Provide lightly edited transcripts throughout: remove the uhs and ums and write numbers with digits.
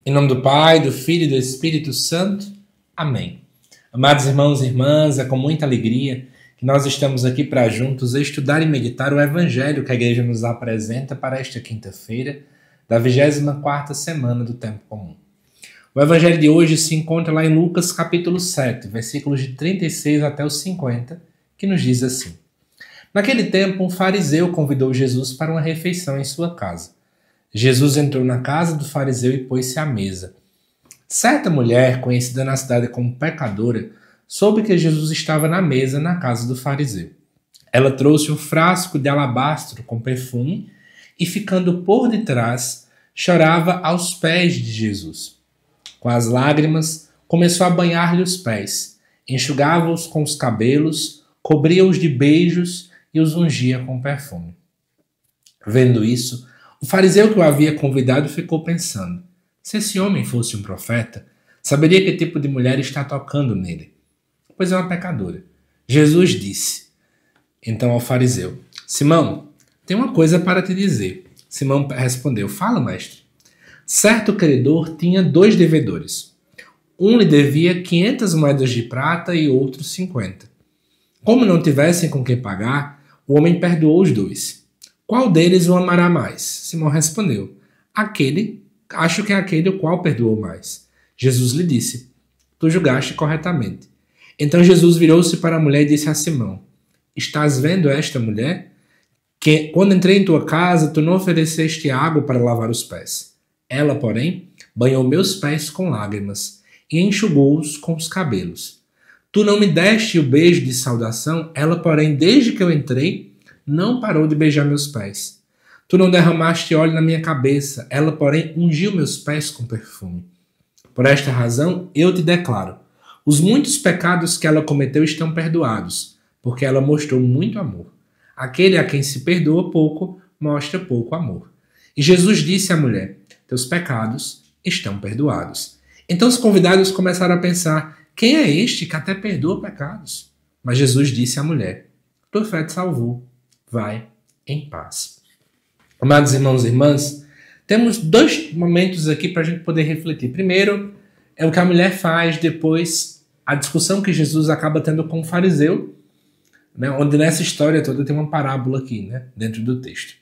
Em nome do Pai, do Filho e do Espírito Santo. Amém. Amados irmãos e irmãs, é com muita alegria que nós estamos aqui para juntos estudar e meditar o Evangelho que a Igreja nos apresenta para esta quinta-feira da 24ª semana do Tempo Comum. O Evangelho de hoje se encontra lá em Lucas capítulo 7, versículos de 36 até os 50, que nos diz assim: Naquele tempo, um fariseu convidou Jesus para uma refeição em sua casa. Jesus entrou na casa do fariseu e pôs-se à mesa. Certa mulher, conhecida na cidade como pecadora, soube que Jesus estava na mesa na casa do fariseu. Ela trouxe um frasco de alabastro com perfume e, ficando por detrás, chorava aos pés de Jesus. Com as lágrimas, começou a banhar-lhe os pés, enxugava-os com os cabelos, cobria-os de beijos e os ungia com perfume. Vendo isso, o fariseu que o havia convidado ficou pensando: se esse homem fosse um profeta, saberia que tipo de mulher está tocando nele, pois é uma pecadora. Jesus disse então ao fariseu: Simão, tenho uma coisa para te dizer. Simão respondeu: Fala, mestre. Certo credor tinha 2 devedores. Um lhe devia 500 moedas de prata e outro 50. Como não tivessem com que pagar, o homem perdoou os 2. Qual deles o amará mais? Simão respondeu: Acho que é aquele o qual perdoou mais. Jesus lhe disse: Tu julgaste corretamente. Então Jesus virou-se para a mulher e disse a Simão: Estás vendo esta mulher? Que quando entrei em tua casa, tu não ofereceste água para lavar os pés. Ela, porém, banhou meus pés com lágrimas e enxugou-os com os cabelos. Tu não me deste o beijo de saudação, ela, porém, desde que eu entrei, não parou de beijar meus pés. Tu não derramaste óleo na minha cabeça, ela, porém, ungiu meus pés com perfume. Por esta razão, eu te declaro: os muitos pecados que ela cometeu estão perdoados, porque ela mostrou muito amor. Aquele a quem se perdoa pouco, mostra pouco amor. E Jesus disse à mulher: teus pecados estão perdoados. Então os convidados começaram a pensar: quem é este que até perdoa pecados? Mas Jesus disse à mulher: tua fé te salvou. Vai em paz. Amados irmãos e irmãs, temos 2 momentos aqui para a gente poder refletir. Primeiro é o que a mulher faz, depois a discussão que Jesus acaba tendo com o fariseu, né, onde nessa história toda tem uma parábola aqui, né, dentro do texto.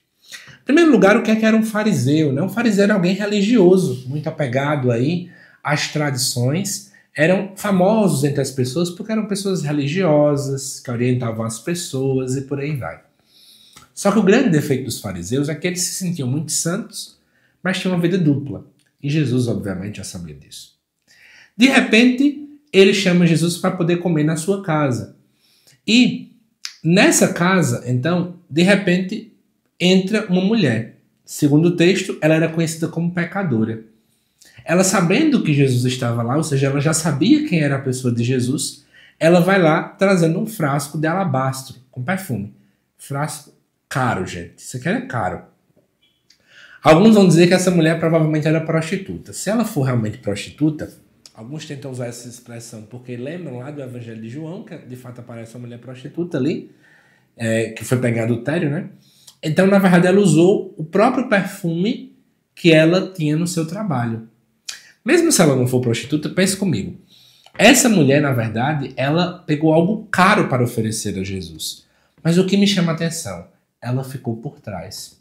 Em primeiro lugar, o que era um fariseu? Né? Um fariseu era alguém religioso, muito apegado aí às tradições. Eram famosos entre as pessoas porque eram pessoas religiosas, que orientavam as pessoas e por aí vai. Só que o grande defeito dos fariseus é que eles se sentiam muito santos, mas tinham uma vida dupla. E Jesus, obviamente, já sabia disso. De repente, ele chama Jesus para poder comer na sua casa. E nessa casa, então, de repente, entra uma mulher. Segundo o texto, ela era conhecida como pecadora. Ela, sabendo que Jesus estava lá, ou seja, ela já sabia quem era a pessoa de Jesus, ela vai lá trazendo um frasco de alabastro com perfume. Frasco caro, gente. Isso aqui era caro. Alguns vão dizer que essa mulher provavelmente era prostituta. Se ela for realmente prostituta, alguns tentam usar essa expressão porque lembram lá do Evangelho de João, que de fato aparece uma mulher prostituta ali, que foi pegar adultério, né? Então, na verdade, ela usou o próprio perfume que ela tinha no seu trabalho. Mesmo se ela não for prostituta, pense comigo. Essa mulher, na verdade, ela pegou algo caro para oferecer a Jesus. Mas o que me chama a atenção? Ela ficou por trás.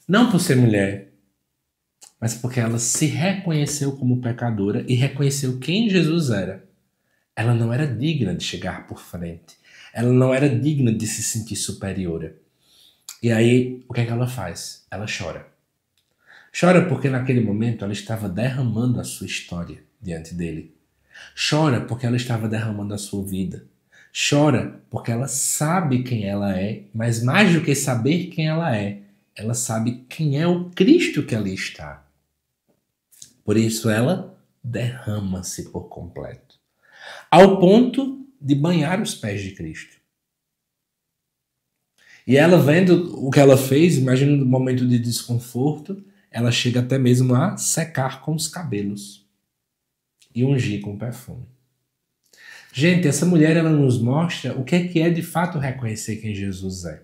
Não por ser mulher, mas porque ela se reconheceu como pecadora e reconheceu quem Jesus era. Ela não era digna de chegar por frente. Ela não era digna de se sentir superior. E aí, o que é que ela faz? Ela chora. Chora porque naquele momento ela estava derramando a sua história diante dele. Chora porque ela estava derramando a sua vida. Chora porque ela sabe quem ela é, mas mais do que saber quem ela sabe quem é o Cristo que ali está. Por isso ela derrama-se por completo, ao ponto de banhar os pés de Cristo. E ela, vendo o que ela fez, imagina no momento de desconforto, ela chega até mesmo a secar com os cabelos e ungir com perfume. Gente, essa mulher ela nos mostra o que é de fato reconhecer quem Jesus é.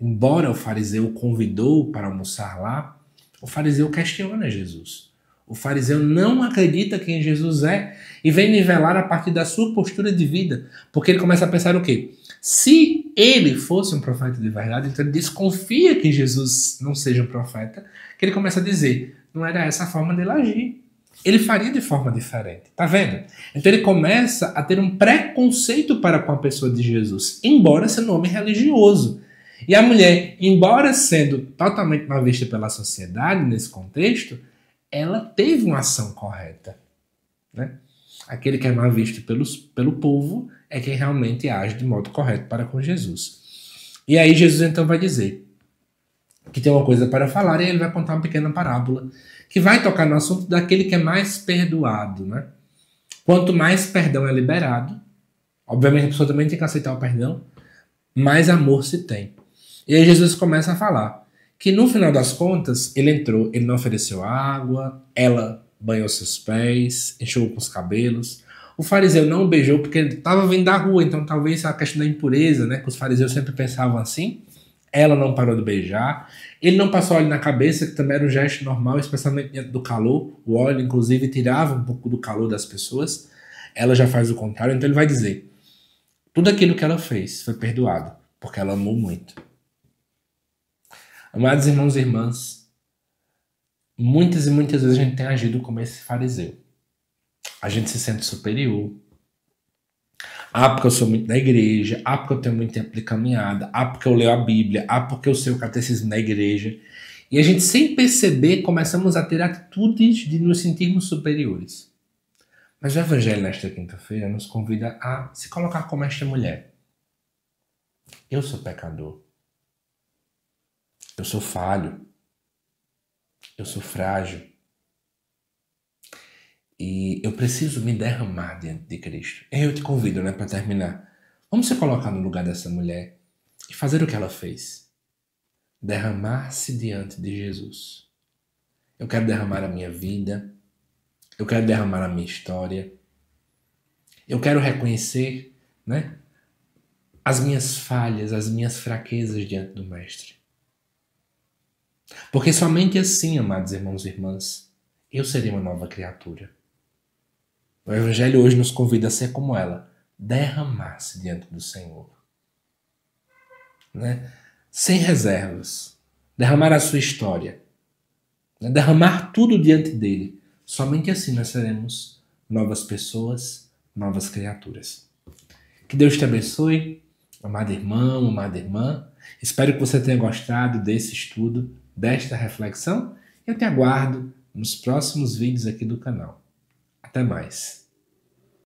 Embora o fariseu o convidou para almoçar lá, o fariseu questiona Jesus. O fariseu não acredita quem Jesus é e vem nivelar a partir da sua postura de vida. Porque ele começa a pensar o quê? Se ele fosse um profeta de verdade, então ele desconfia que Jesus não seja um profeta, que ele começa a dizer, não era essa a forma dele agir. Ele faria de forma diferente, tá vendo? Então ele começa a ter um preconceito para com a pessoa de Jesus, embora sendo um homem religioso. E a mulher, embora sendo totalmente mal vista pela sociedade nesse contexto, ela teve uma ação correta, né? Aquele que é mal visto pelo povo é quem realmente age de modo correto para com Jesus. E aí Jesus então vai dizer que tem uma coisa para falar e ele vai contar uma pequena parábola que vai tocar no assunto daquele que é mais perdoado, né? Quanto mais perdão é liberado, obviamente a pessoa também tem que aceitar o perdão, mais amor se tem. E aí Jesus começa a falar que no final das contas ele entrou, ele não ofereceu água, ela banhou seus pés, enxugou com os cabelos. O fariseu não o beijou porque ele estava vindo da rua, então talvez a questão da impureza, né, que os fariseus sempre pensavam assim. Ela não parou de beijar. Ele não passou óleo na cabeça, que também era um gesto normal, especialmente dentro do calor. O óleo, inclusive, tirava um pouco do calor das pessoas. Ela já faz o contrário, então ele vai dizer: tudo aquilo que ela fez foi perdoado, porque ela amou muito. Amados irmãos e irmãs, muitas e muitas vezes a gente tem agido como esse fariseu. A gente se sente superior. Porque eu sou muito da igreja. Porque eu tenho muito tempo de caminhada. Porque eu leio a Bíblia. Porque eu sei o catecismo da igreja. E a gente, sem perceber, começamos a ter atitudes de nos sentirmos superiores. Mas o Evangelho nesta quinta-feira nos convida a se colocar como esta mulher. Eu sou pecador. Eu sou falho. Eu sou frágil. E eu preciso me derramar diante de Cristo. Eu te convido, para terminar. Vamos se colocar no lugar dessa mulher e fazer o que ela fez. Derramar-se diante de Jesus. Eu quero derramar a minha vida. Eu quero derramar a minha história. Eu quero reconhecer, as minhas falhas, as minhas fraquezas diante do Mestre. Porque somente assim, amados irmãos e irmãs, eu serei uma nova criatura. O Evangelho hoje nos convida a ser como ela, derramar-se diante do Senhor. Sem reservas. Derramar a sua história. Derramar tudo diante dele. Somente assim nós seremos novas pessoas, novas criaturas. Que Deus te abençoe, amado irmão, amada irmã. Espero que você tenha gostado desse estudo, desta reflexão. E eu te aguardo nos próximos vídeos aqui do canal. Até mais.